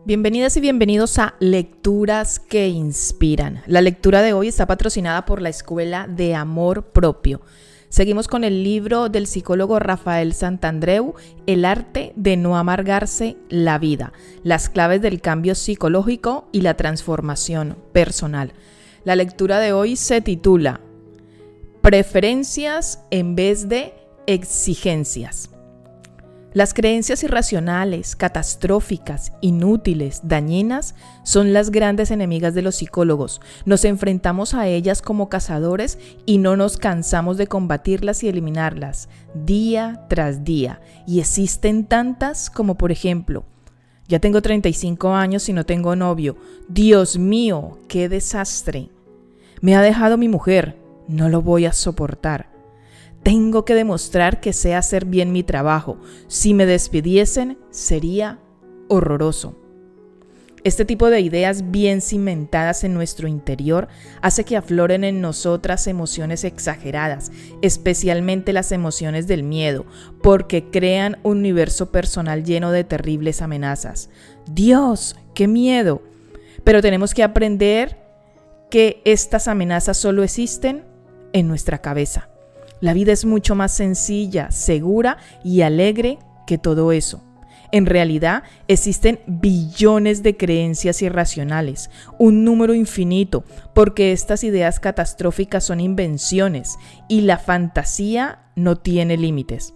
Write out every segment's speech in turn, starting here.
Bienvenidas y bienvenidos a Lecturas que Inspiran. La lectura de hoy está patrocinada por la Escuela de Amor Propio. Seguimos con el libro del psicólogo Rafael Santandreu, El arte de no amargarse la vida, las claves del cambio psicológico y la transformación personal. La lectura de hoy se titula Preferencias en vez de exigencias. Las creencias irracionales, catastróficas, inútiles, dañinas, son las grandes enemigas de los psicólogos. Nos enfrentamos a ellas como cazadores y no nos cansamos de combatirlas y eliminarlas, día tras día. Y existen tantas como, por ejemplo, ya tengo 35 años y no tengo novio. Dios mío, qué desastre. Me ha dejado mi mujer, no lo voy a soportar. Tengo que demostrar que sé hacer bien mi trabajo. Si me despidiesen, sería horroroso. Este tipo de ideas bien cimentadas en nuestro interior hace que afloren en nosotras emociones exageradas, especialmente las emociones del miedo, porque crean un universo personal lleno de terribles amenazas. ¡Dios, qué miedo! Pero tenemos que aprender que estas amenazas solo existen en nuestra cabeza. La vida es mucho más sencilla, segura y alegre que todo eso. En realidad, existen billones de creencias irracionales, un número infinito, porque estas ideas catastróficas son invenciones y la fantasía no tiene límites.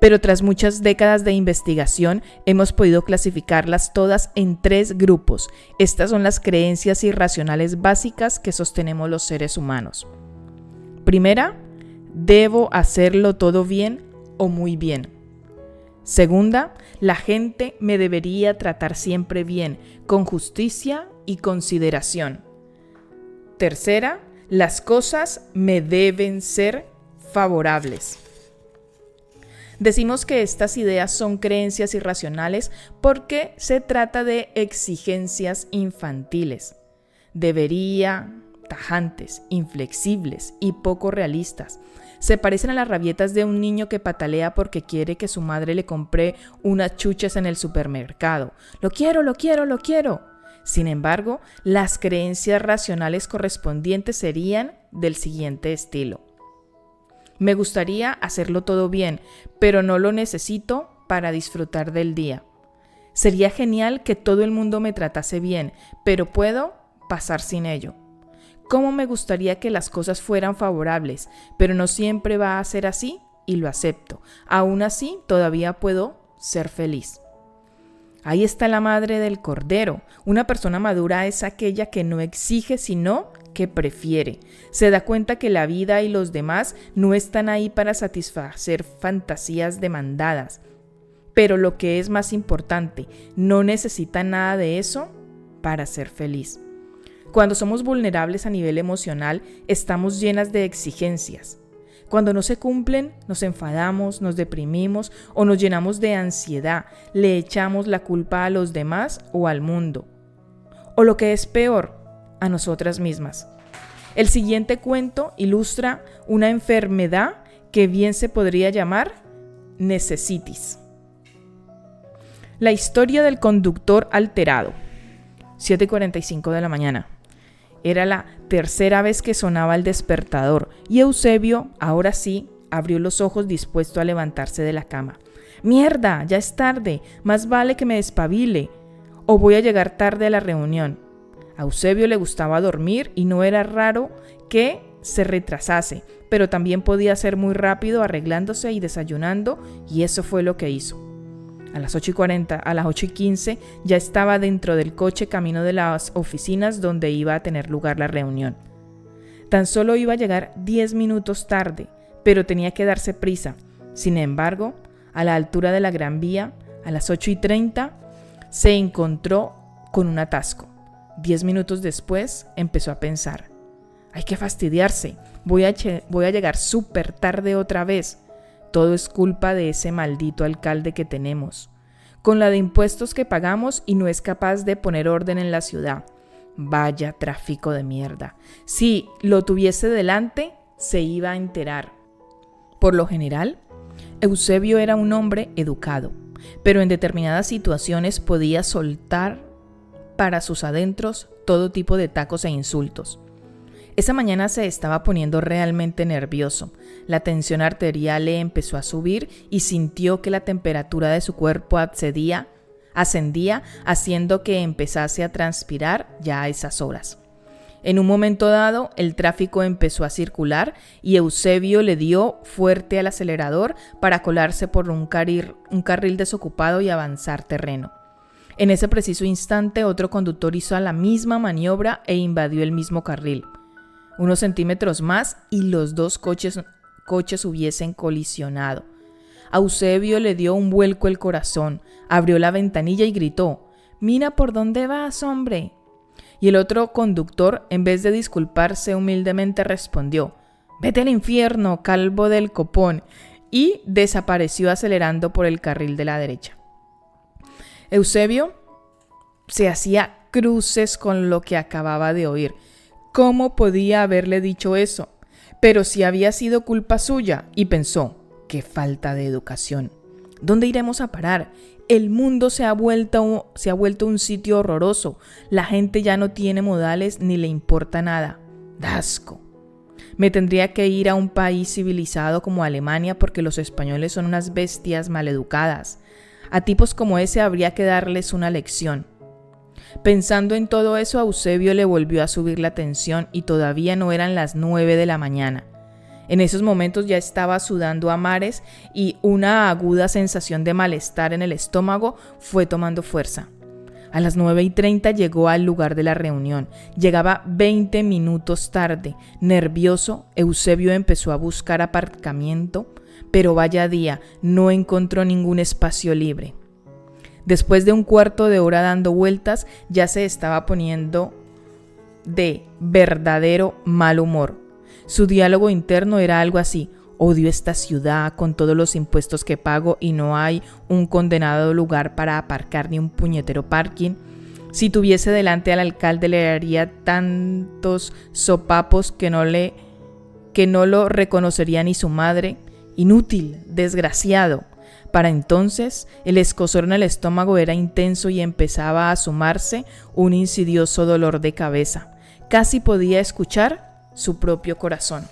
Pero tras muchas décadas de investigación, hemos podido clasificarlas todas en 3 grupos. Estas son las creencias irracionales básicas que sostenemos los seres humanos. Primera, debo hacerlo todo bien o muy bien. Segunda, la gente me debería tratar siempre bien, con justicia y consideración. Tercera, las cosas me deben ser favorables. Decimos que estas ideas son creencias irracionales porque se trata de exigencias infantiles. Debería, tajantes, inflexibles y poco realistas. Se parecen a las rabietas de un niño que patalea porque quiere que su madre le compre unas chuches en el supermercado. Lo quiero, lo quiero, lo quiero. Sin embargo, las creencias racionales correspondientes serían del siguiente estilo. Me gustaría hacerlo todo bien, pero no lo necesito para disfrutar del día. Sería genial que todo el mundo me tratase bien, pero puedo pasar sin ello. Cómo me gustaría que las cosas fueran favorables, pero no siempre va a ser así y lo acepto. Aún así, todavía puedo ser feliz. Ahí está la madre del cordero. Una persona madura es aquella que no exige, sino que prefiere. Se da cuenta que la vida y los demás no están ahí para satisfacer fantasías demandadas. Pero lo que es más importante, no necesita nada de eso para ser feliz. Cuando somos vulnerables a nivel emocional, estamos llenas de exigencias. Cuando no se cumplen, nos enfadamos, nos deprimimos o nos llenamos de ansiedad, le echamos la culpa a los demás o al mundo. O lo que es peor, a nosotras mismas. El siguiente cuento ilustra una enfermedad que bien se podría llamar necesitis. La historia del conductor alterado. 7:45 de la mañana. Era la tercera vez que sonaba el despertador y Eusebio, ahora sí, abrió los ojos dispuesto a levantarse de la cama. ¡Mierda! Ya es tarde. Más vale que me despabile o voy a llegar tarde a la reunión. A Eusebio le gustaba dormir y no era raro que se retrasase, pero también podía ser muy rápido arreglándose y desayunando, y eso fue lo que hizo. A las 8:40, a las 8:15 ya estaba dentro del coche camino de las oficinas donde iba a tener lugar la reunión. Tan solo iba a llegar 10 minutos tarde, pero tenía que darse prisa. Sin embargo, a la altura de la Gran Vía, a las 8:30, se encontró con un atasco. 10 minutos después empezó a pensar, hay que fastidiarse, voy a llegar súper tarde otra vez. Todo es culpa de ese maldito alcalde que tenemos, con la de impuestos que pagamos y no es capaz de poner orden en la ciudad. Vaya tráfico de mierda. Si lo tuviese delante, se iba a enterar. Por lo general, Eusebio era un hombre educado, pero en determinadas situaciones podía soltar para sus adentros todo tipo de tacos e insultos. Esa mañana se estaba poniendo realmente nervioso. La tensión arterial le empezó a subir y sintió que la temperatura de su cuerpo ascendía, haciendo que empezase a transpirar ya a esas horas. En un momento dado, el tráfico empezó a circular y Eusebio le dio fuerte al acelerador para colarse por un carril desocupado y avanzar terreno. En ese preciso instante, otro conductor hizo la misma maniobra e invadió el mismo carril. Unos centímetros más y los dos coches hubiesen colisionado. A Eusebio le dio un vuelco el corazón, abrió la ventanilla y gritó: «¡Mira por dónde vas, hombre!». Y el otro conductor, en vez de disculparse, humildemente respondió: «Vete al infierno, calvo del copón», y desapareció acelerando por el carril de la derecha. Eusebio se hacía cruces con lo que acababa de oír. ¿Cómo podía haberle dicho eso? Pero si había sido culpa suya, y pensó: «¡Qué falta de educación! ¿Dónde iremos a parar? El mundo se ha vuelto un sitio horroroso. La gente ya no tiene modales ni le importa nada. ¡Da asco! Me tendría que ir a un país civilizado como Alemania porque los españoles son unas bestias maleducadas. A tipos como ese habría que darles una lección». Pensando en todo eso, a Eusebio le volvió a subir la tensión y todavía no eran las 9 de la mañana. En esos momentos ya estaba sudando a mares y una aguda sensación de malestar en el estómago fue tomando fuerza. A las 9:30 llegó al lugar de la reunión. Llegaba 20 minutos tarde. Nervioso, Eusebio empezó a buscar aparcamiento, pero vaya día, no encontró ningún espacio libre. Después de un cuarto de hora dando vueltas, ya se estaba poniendo de verdadero mal humor. Su diálogo interno era algo así: «Odio esta ciudad con todos los impuestos que pago y no hay un condenado lugar para aparcar ni un puñetero parking. Si tuviese delante al alcalde le haría tantos sopapos que no lo reconocería ni su madre. Inútil, desgraciado». Para entonces, el escozor en el estómago era intenso y empezaba a sumarse un insidioso dolor de cabeza. Casi podía escuchar su propio corazón.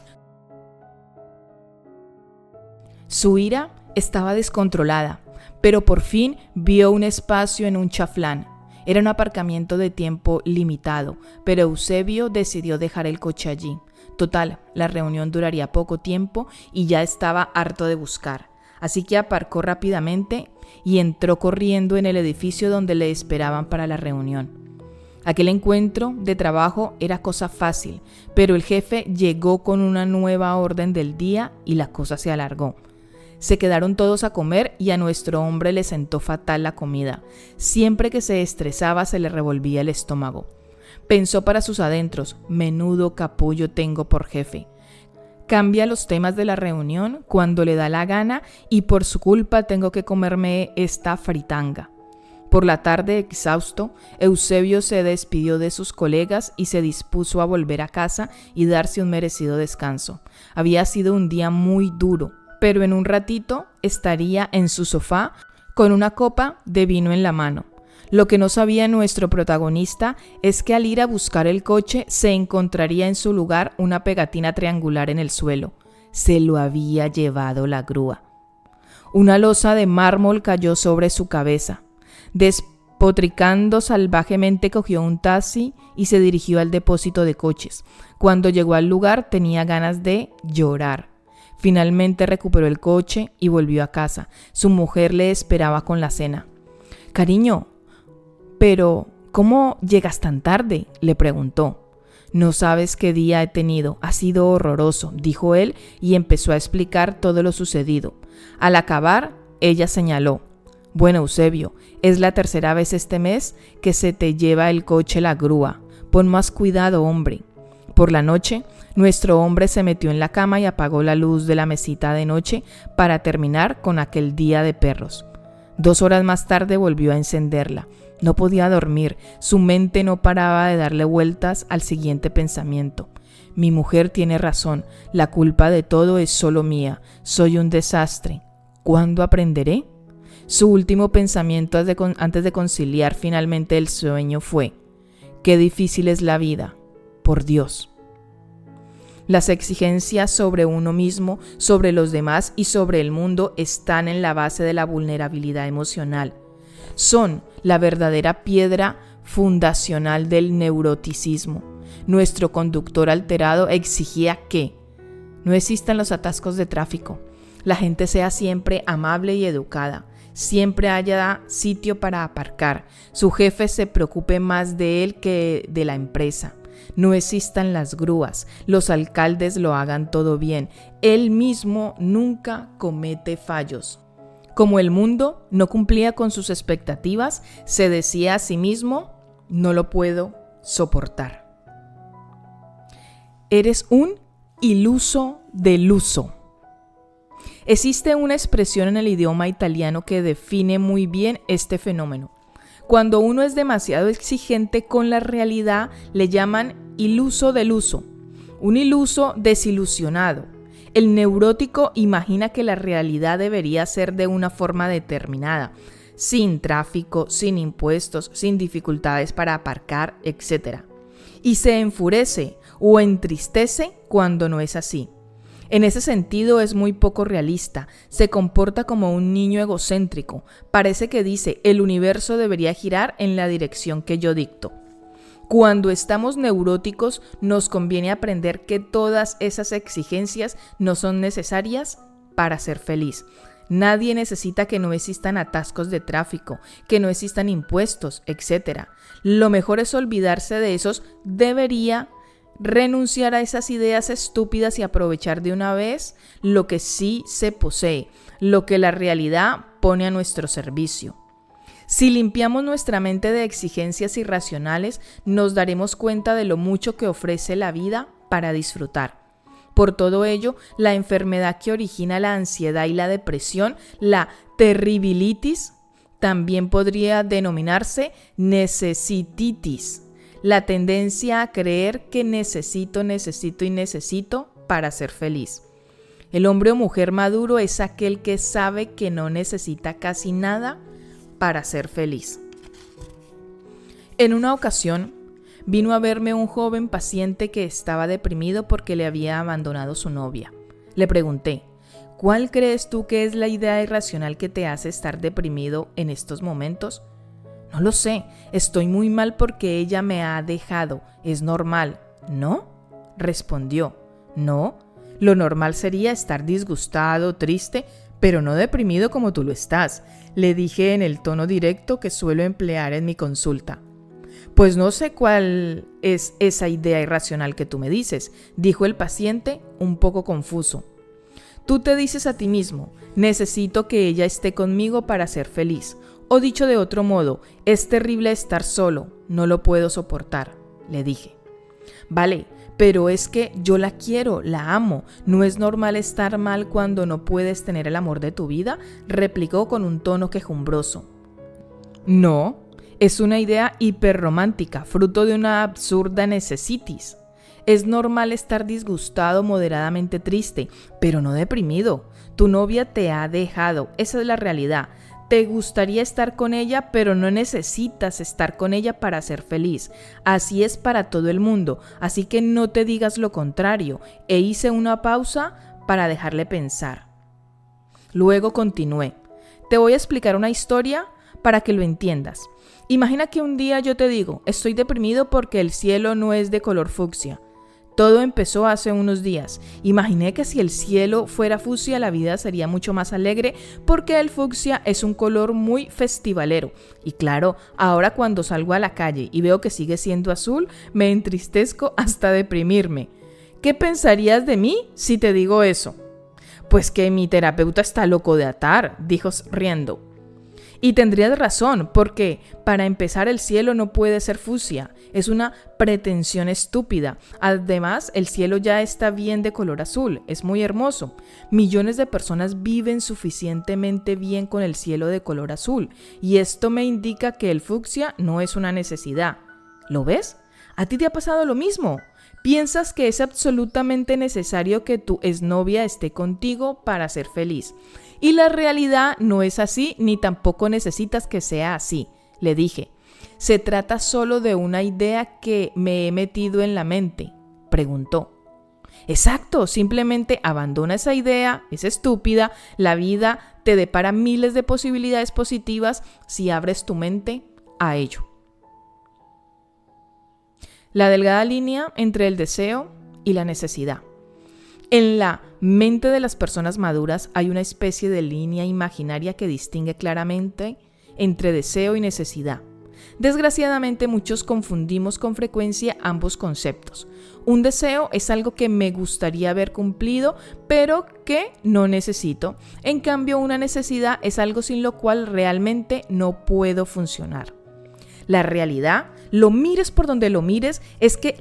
Su ira estaba descontrolada, pero por fin vio un espacio en un chaflán. Era un aparcamiento de tiempo limitado, pero Eusebio decidió dejar el coche allí. Total, la reunión duraría poco tiempo y ya estaba harto de buscar. Así que aparcó rápidamente y entró corriendo en el edificio donde le esperaban para la reunión. Aquel encuentro de trabajo era cosa fácil, pero el jefe llegó con una nueva orden del día y la cosa se alargó. Se quedaron todos a comer y a nuestro hombre le sentó fatal la comida. Siempre que se estresaba se le revolvía el estómago. Pensó para sus adentros: «Menudo capullo tengo por jefe. Cambia los temas de la reunión cuando le da la gana y por su culpa tengo que comerme esta fritanga». Por la tarde, exhausto, Eusebio se despidió de sus colegas y se dispuso a volver a casa y darse un merecido descanso. Había sido un día muy duro, pero en un ratito estaría en su sofá con una copa de vino en la mano. Lo que no sabía nuestro protagonista es que al ir a buscar el coche se encontraría en su lugar una pegatina triangular en el suelo. Se lo había llevado la grúa. Una losa de mármol cayó sobre su cabeza. Despotricando salvajemente cogió un taxi y se dirigió al depósito de coches. Cuando llegó al lugar tenía ganas de llorar. Finalmente recuperó el coche y volvió a casa. Su mujer le esperaba con la cena. «Cariño, ¿pero cómo llegas tan tarde?», le preguntó. «No sabes qué día he tenido, ha sido horroroso», dijo él y empezó a explicar todo lo sucedido. Al acabar, ella señaló: «Bueno, Eusebio, es la tercera vez este mes que se te lleva el coche la grúa. Pon más cuidado, hombre». Por la noche, nuestro hombre se metió en la cama y apagó la luz de la mesita de noche para terminar con aquel día de perros. 2 horas más tarde volvió a encenderla. No podía dormir, su mente no paraba de darle vueltas al siguiente pensamiento. «Mi mujer tiene razón, la culpa de todo es solo mía, soy un desastre. ¿Cuándo aprenderé?». Su último pensamiento antes de conciliar finalmente el sueño fue: qué difícil es la vida, por Dios. Las exigencias sobre uno mismo, sobre los demás y sobre el mundo están en la base de la vulnerabilidad emocional. Son la verdadera piedra fundacional del neuroticismo. Nuestro conductor alterado exigía que no existan los atascos de tráfico, la gente sea siempre amable y educada, siempre haya sitio para aparcar, su jefe se preocupe más de él que de la empresa. No existan las grúas, los alcaldes lo hagan todo bien, él mismo nunca comete fallos. Como el mundo no cumplía con sus expectativas, se decía a sí mismo: no lo puedo soportar. Eres un iluso deluso. Existe una expresión en el idioma italiano que define muy bien este fenómeno. Cuando uno es demasiado exigente con la realidad, le llaman iluso deluso, un iluso desilusionado. El neurótico imagina que la realidad debería ser de una forma determinada, sin tráfico, sin impuestos, sin dificultades para aparcar, etc. Y se enfurece o entristece cuando no es así. En ese sentido es muy poco realista, se comporta como un niño egocéntrico, parece que dice: el universo debería girar en la dirección que yo dicto. Cuando estamos neuróticos nos conviene aprender que todas esas exigencias no son necesarias para ser feliz. Nadie necesita que no existan atascos de tráfico, que no existan impuestos, etc. Lo mejor es olvidarse de esos debería, renunciar a esas ideas estúpidas y aprovechar de una vez lo que sí se posee, lo que la realidad pone a nuestro servicio. Si limpiamos nuestra mente de exigencias irracionales, nos daremos cuenta de lo mucho que ofrece la vida para disfrutar. Por todo ello, la enfermedad que origina la ansiedad y la depresión, la terribilitis, también podría denominarse necesititis. La tendencia a creer que necesito para ser feliz. El hombre o mujer maduro es aquel que sabe que no necesita casi nada para ser feliz. En una ocasión, vino a verme un joven paciente que estaba deprimido porque le había abandonado su novia. Le pregunté: ¿cuál crees tú que es la idea irracional que te hace estar deprimido en estos momentos? No lo sé, estoy muy mal porque ella me ha dejado. ¿Es normal? ¿No? Respondió: no, lo normal sería estar disgustado, triste, pero no deprimido como tú lo estás. Le dije en el tono directo que suelo emplear en mi consulta. Pues no sé cuál es esa idea irracional que tú me dices, dijo el paciente un poco confuso. Tú te dices a ti mismo: necesito que ella esté conmigo para ser feliz. O dicho de otro modo: es terrible estar solo, no lo puedo soportar, le dije. Vale, pero es que yo la quiero, la amo. ¿No es normal estar mal cuando no puedes tener el amor de tu vida?, replicó con un tono quejumbroso. No, es una idea hiperromántica, fruto de una absurda necesitis. Es normal estar disgustado, moderadamente triste, pero no deprimido. Tu novia te ha dejado, esa es la realidad. Te gustaría estar con ella, pero no necesitas estar con ella para ser feliz. Así es para todo el mundo, así que no te digas lo contrario. E hice una pausa para dejarle pensar. Luego continué. Te voy a explicar una historia para que lo entiendas. Imagina que un día yo te digo: estoy deprimido porque el cielo no es de color fucsia. Todo empezó hace unos días. Imaginé que si el cielo fuera fucsia, la vida sería mucho más alegre porque el fucsia es un color muy festivalero. Y claro, ahora cuando salgo a la calle y veo que sigue siendo azul, me entristezco hasta deprimirme. ¿Qué pensarías de mí si te digo eso? Pues que mi terapeuta está loco de atar, dijo riendo. Y tendrías razón, porque para empezar el cielo no puede ser fucsia, es una pretensión estúpida. Además, el cielo ya está bien de color azul, es muy hermoso. Millones de personas viven suficientemente bien con el cielo de color azul, y esto me indica que el fucsia no es una necesidad. ¿Lo ves? ¿A ti te ha pasado lo mismo? Piensas que es absolutamente necesario que tu exnovia esté contigo para ser feliz. Y la realidad no es así, ni tampoco necesitas que sea así, le dije. ¿Se trata solo de una idea que me he metido en la mente?, preguntó. Exacto, simplemente abandona esa idea, es estúpida, la vida te depara miles de posibilidades positivas si abres tu mente a ello. La delgada línea entre el deseo y la necesidad. En la mente de las personas maduras hay una especie de línea imaginaria que distingue claramente entre deseo y necesidad. Desgraciadamente, muchos confundimos con frecuencia ambos conceptos. Un deseo es algo que me gustaría haber cumplido, pero que no necesito. En cambio, una necesidad es algo sin lo cual realmente no puedo funcionar. La realidad, lo mires por donde lo mires, es que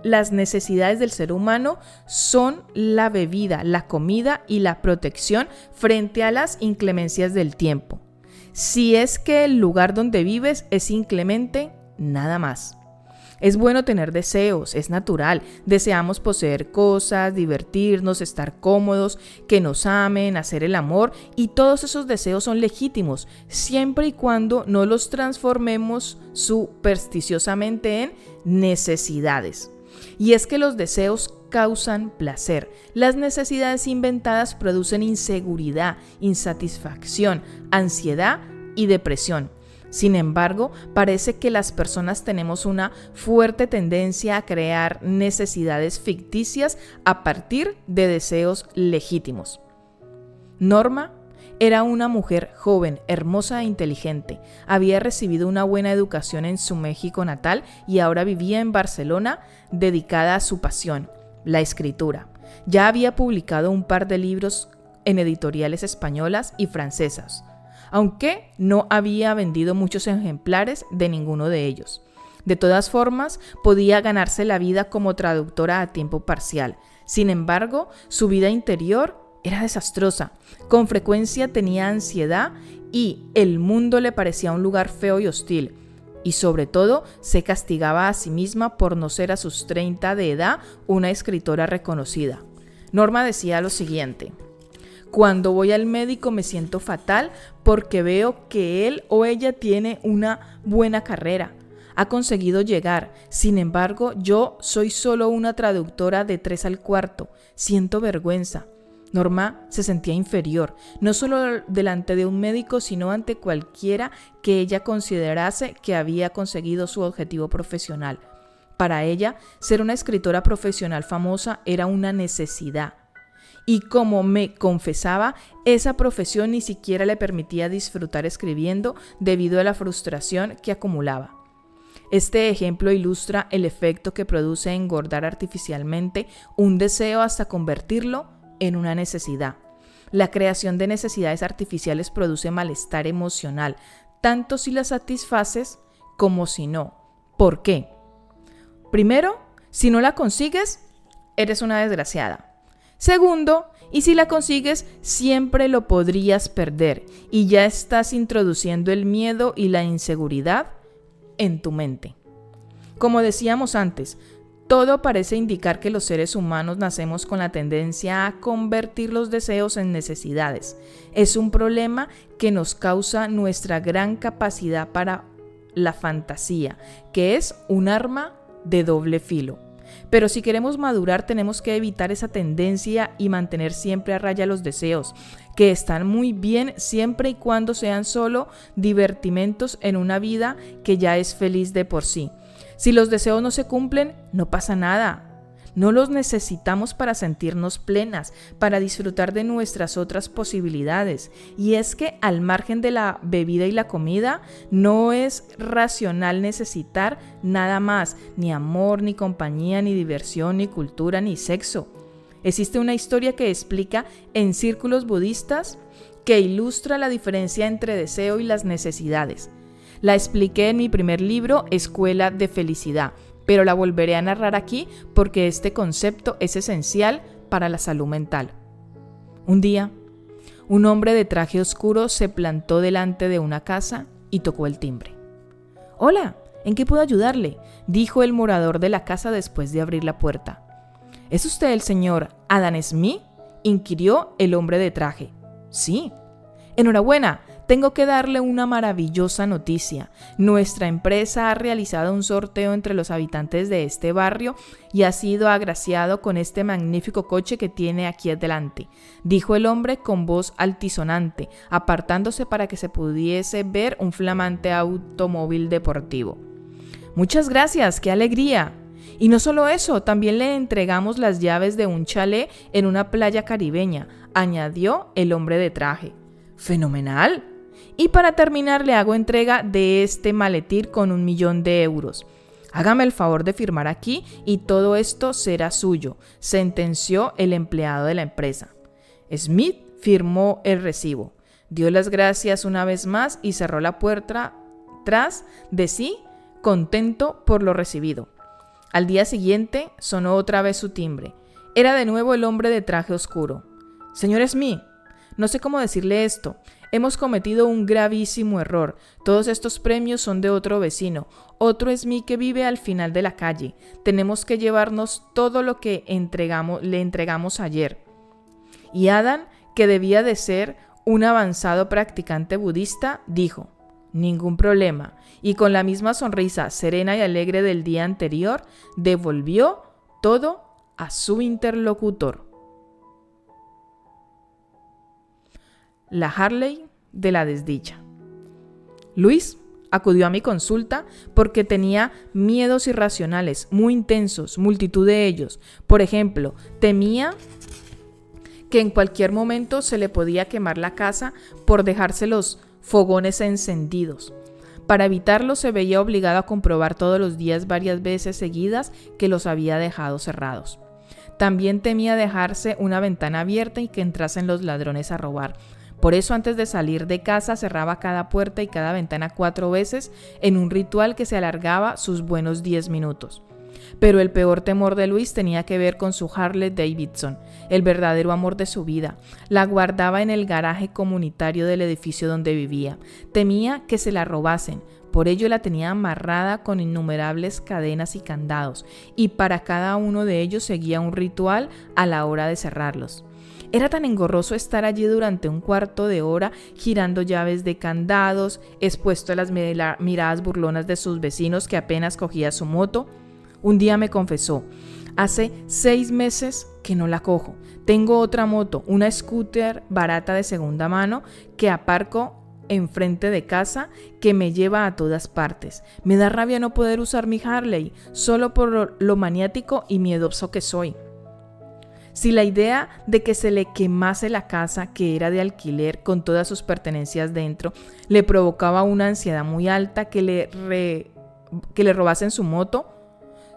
las necesidades del ser humano son la bebida, la comida y la protección frente a las inclemencias del tiempo. Si es que el lugar donde vives es inclemente, nada más. Es bueno tener deseos, es natural. Deseamos poseer cosas, divertirnos, estar cómodos, que nos amen, hacer el amor, y todos esos deseos son legítimos, siempre y cuando no los transformemos supersticiosamente en necesidades. Y es que los deseos causan placer. Las necesidades inventadas producen inseguridad, insatisfacción, ansiedad y depresión. Sin embargo, parece que las personas tenemos una fuerte tendencia a crear necesidades ficticias a partir de deseos legítimos. Norma era una mujer joven, hermosa e inteligente. Había recibido una buena educación en su México natal y ahora vivía en Barcelona, dedicada a su pasión, la escritura. Ya había publicado un par de libros en editoriales españolas y francesas, aunque no había vendido muchos ejemplares de ninguno de ellos. De todas formas, podía ganarse la vida como traductora a tiempo parcial. Sin embargo, su vida interior era desastrosa. Con frecuencia tenía ansiedad y el mundo le parecía un lugar feo y hostil. Y sobre todo, se castigaba a sí misma por no ser a sus 30 de edad una escritora reconocida. Norma decía lo siguiente: cuando voy al médico me siento fatal porque veo que él o ella tiene una buena carrera, ha conseguido llegar. Sin embargo, yo soy solo una traductora de 3 al cuarto. Siento vergüenza. Norma se sentía inferior, no solo delante de un médico, sino ante cualquiera que ella considerase que había conseguido su objetivo profesional. Para ella, ser una escritora profesional famosa era una necesidad. Y como me confesaba, esa profesión ni siquiera le permitía disfrutar escribiendo debido a la frustración que acumulaba. Este ejemplo ilustra el efecto que produce engordar artificialmente un deseo hasta convertirlo en una necesidad. La creación de necesidades artificiales produce malestar emocional, tanto si la satisfaces como si no. ¿Por qué? Primero, si no la consigues, eres una desgraciada. Segundo, y si la consigues, siempre lo podrías perder y ya estás introduciendo el miedo y la inseguridad en tu mente. Como decíamos antes, todo parece indicar que los seres humanos nacemos con la tendencia a convertir los deseos en necesidades. Es un problema que nos causa nuestra gran capacidad para la fantasía, que es un arma de doble filo. Pero si queremos madurar, tenemos que evitar esa tendencia y mantener siempre a raya los deseos, que están muy bien siempre y cuando sean solo divertimentos en una vida que ya es feliz de por sí. Si los deseos no se cumplen, no pasa nada. No los necesitamos para sentirnos plenas, para disfrutar de nuestras otras posibilidades. Y es que al margen de la bebida y la comida, no es racional necesitar nada más, ni amor, ni compañía, ni diversión, ni cultura, ni sexo. Existe una historia que explica en círculos budistas que ilustra la diferencia entre deseo y las necesidades. La expliqué en mi primer libro, Escuela de Felicidad, pero la volveré a narrar aquí porque este concepto es esencial para la salud mental. Un día, un hombre de traje oscuro se plantó delante de una casa y tocó el timbre. «Hola, ¿en qué puedo ayudarle?», dijo el morador de la casa después de abrir la puerta. «¿Es usted el señor Adam Smith?», inquirió el hombre de traje. Sí. Enhorabuena, tengo que darle una maravillosa noticia. Nuestra empresa ha realizado un sorteo entre los habitantes de este barrio y ha sido agraciado con este magnífico coche que tiene aquí adelante, dijo el hombre con voz altisonante, apartándose para que se pudiese ver un flamante automóvil deportivo. Muchas gracias, qué alegría. Y no solo eso, también le entregamos las llaves de un chalet en una playa caribeña, añadió el hombre de traje. ¡Fenomenal! Y para terminar le hago entrega de este maletín con 1 millón de euros. Hágame el favor de firmar aquí y todo esto será suyo, sentenció el empleado de la empresa. Smith firmó el recibo, dio las gracias una vez más y cerró la puerta tras de sí, contento por lo recibido. Al día siguiente sonó otra vez su timbre. Era de nuevo el hombre de traje oscuro. Señor Smith, no sé cómo decirle esto. Hemos cometido un gravísimo error. Todos estos premios son de otro vecino, otro Smith que vive al final de la calle. Tenemos que llevarnos todo lo que le entregamos ayer. Y Adam, que debía de ser un avanzado practicante budista, dijo: ningún problema. Y con la misma sonrisa serena y alegre del día anterior, devolvió todo a su interlocutor. La Harley de la desdicha. Luis acudió a mi consulta porque tenía miedos irracionales, muy intensos, multitud de ellos. Por ejemplo, temía que en cualquier momento se le podía quemar la casa por dejarse los fogones encendidos. Para evitarlo se veía obligado a comprobar todos los días varias veces seguidas que los había dejado cerrados. También temía dejarse una ventana abierta y que entrasen los ladrones a robar. Por eso antes de salir de casa cerraba cada puerta y cada ventana 4 veces en un ritual que se alargaba sus buenos 10 minutos. Pero el peor temor de Luis tenía que ver con su Harley Davidson, el verdadero amor de su vida. La guardaba en el garaje comunitario del edificio donde vivía. Temía que se la robasen, por ello la tenía amarrada con innumerables cadenas y candados, y para cada uno de ellos seguía un ritual a la hora de cerrarlos. Era tan engorroso estar allí durante un cuarto de hora girando llaves de candados, expuesto a las miradas burlonas de sus vecinos que apenas cogía su moto. Un día me confesó: hace 6 meses que no la cojo. Tengo otra moto, una scooter barata de segunda mano que aparco enfrente de casa que me lleva a todas partes. Me da rabia no poder usar mi Harley, solo por lo maniático y miedoso que soy. Si la idea de que se le quemase la casa, que era de alquiler con todas sus pertenencias dentro, le provocaba una ansiedad muy alta, que le robasen su moto,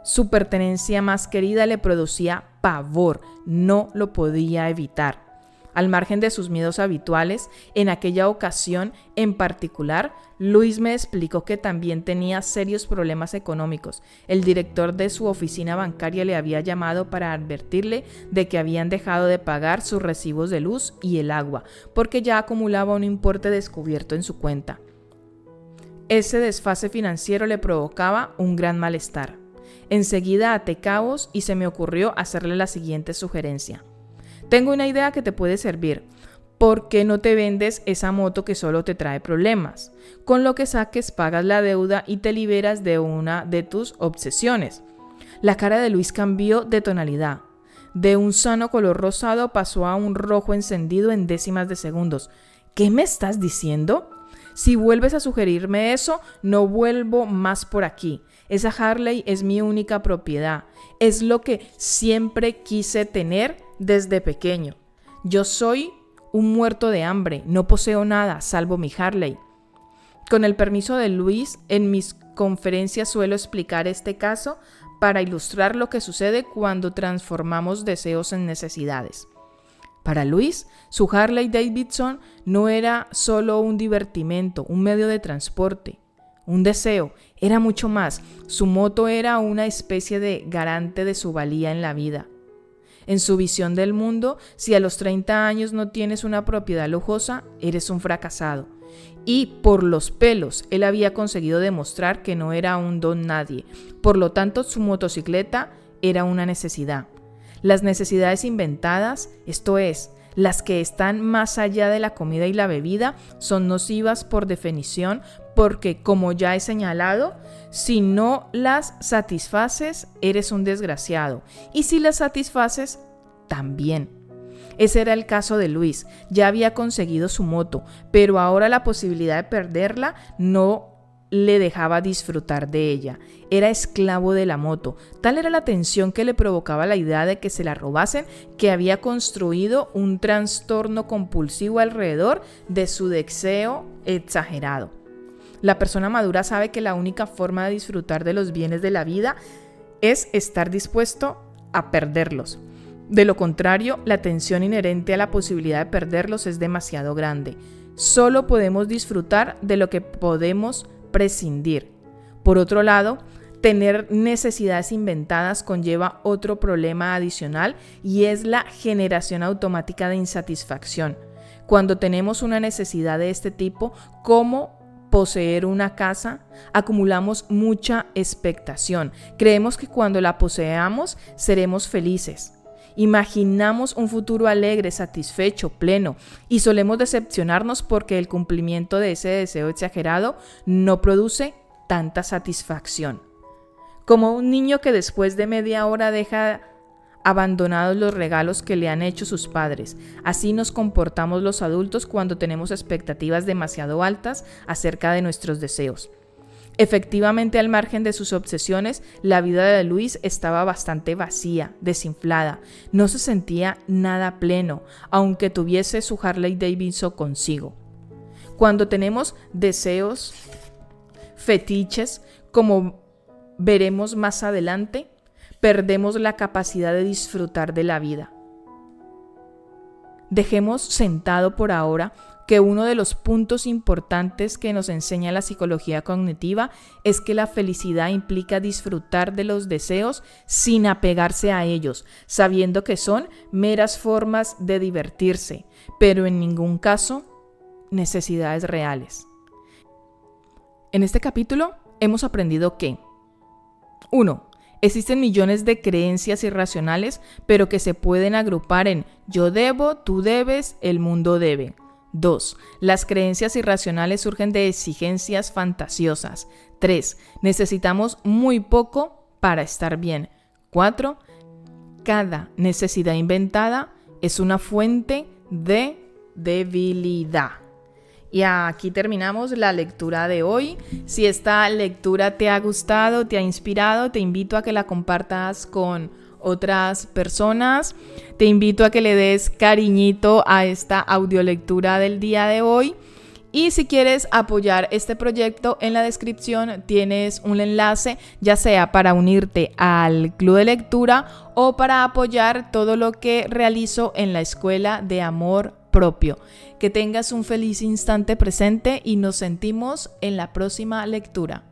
su pertenencia más querida, le producía pavor, no lo podía evitar. Al margen de sus miedos habituales, en aquella ocasión en particular, Luis me explicó que también tenía serios problemas económicos. El director de su oficina bancaria le había llamado para advertirle de que habían dejado de pagar sus recibos de luz y el agua, porque ya acumulaba un importe descubierto en su cuenta. Ese desfase financiero le provocaba un gran malestar. Enseguida até cabos y se me ocurrió hacerle la siguiente sugerencia. Tengo una idea que te puede servir. ¿Por qué no te vendes esa moto que solo te trae problemas? Con lo que saques pagas la deuda y te liberas de una de tus obsesiones. La cara de Luis cambió de tonalidad. De un sano color rosado pasó a un rojo encendido en décimas de segundos. ¿Qué me estás diciendo? Si vuelves a sugerirme eso, no vuelvo más por aquí. Esa Harley es mi única propiedad. Es lo que siempre quise tener desde pequeño. Yo soy un muerto de hambre, no poseo nada salvo mi Harley. Con el permiso de Luis, en mis conferencias suelo explicar este caso para ilustrar lo que sucede cuando transformamos deseos en necesidades. Para Luis, su Harley Davidson no era solo un divertimento, un medio de transporte, un deseo, era mucho más. Su moto era una especie de garante de su valía en la vida. En su visión del mundo, si a los 30 años no tienes una propiedad lujosa, eres un fracasado. Y por los pelos, él había conseguido demostrar que no era un don nadie. Por lo tanto, su motocicleta era una necesidad. Las necesidades inventadas, esto es, Las que están más allá de la comida y la bebida son nocivas por definición porque, como ya he señalado, si no las satisfaces, eres un desgraciado. Y si las satisfaces, también. Ese era el caso de Luis. Ya había conseguido su moto, pero ahora la posibilidad de perderla no le dejaba disfrutar de ella. Era esclavo de la moto. Tal era la tensión que le provocaba la idea de que se la robasen, que había construido un trastorno compulsivo alrededor de su deseo exagerado. La persona madura sabe que la única forma de disfrutar de los bienes de la vida es estar dispuesto a perderlos. De lo contrario, la tensión inherente a la posibilidad de perderlos es demasiado grande. Solo podemos disfrutar de lo que podemos prescindir. Por otro lado, tener necesidades inventadas conlleva otro problema adicional y es la generación automática de insatisfacción. Cuando tenemos una necesidad de este tipo, como poseer una casa, acumulamos mucha expectación. Creemos que cuando la poseamos seremos felices. Imaginamos un futuro alegre, satisfecho, pleno, y solemos decepcionarnos porque el cumplimiento de ese deseo exagerado no produce tanta satisfacción. Como un niño que después de media hora deja abandonados los regalos que le han hecho sus padres. Así nos comportamos los adultos cuando tenemos expectativas demasiado altas acerca de nuestros deseos. Efectivamente, al margen de sus obsesiones, la vida de Luis estaba bastante vacía, desinflada. No se sentía nada pleno, aunque tuviese su Harley Davidson consigo. Cuando tenemos deseos, fetiches, como veremos más adelante, perdemos la capacidad de disfrutar de la vida. Dejemos sentado por ahora que uno de los puntos importantes que nos enseña la psicología cognitiva es que la felicidad implica disfrutar de los deseos sin apegarse a ellos, sabiendo que son meras formas de divertirse, pero en ningún caso necesidades reales. En este capítulo hemos aprendido que 1. Existen millones de creencias irracionales, pero que se pueden agrupar en yo debo, tú debes, el mundo debe. 2. Las creencias irracionales surgen de exigencias fantasiosas. 3. Necesitamos muy poco para estar bien. 4. Cada necesidad inventada es una fuente de debilidad. Y aquí terminamos la lectura de hoy. Si esta lectura te ha gustado, te ha inspirado, te invito a que la compartas con otras personas. Te invito a que le des cariñito a esta audiolectura del día de hoy. Y si quieres apoyar este proyecto, en la descripción tienes un enlace, ya sea para unirte al club de lectura o para apoyar todo lo que realizo en la Escuela de Amor Propio. Que tengas un feliz instante presente y nos sentimos en la próxima lectura.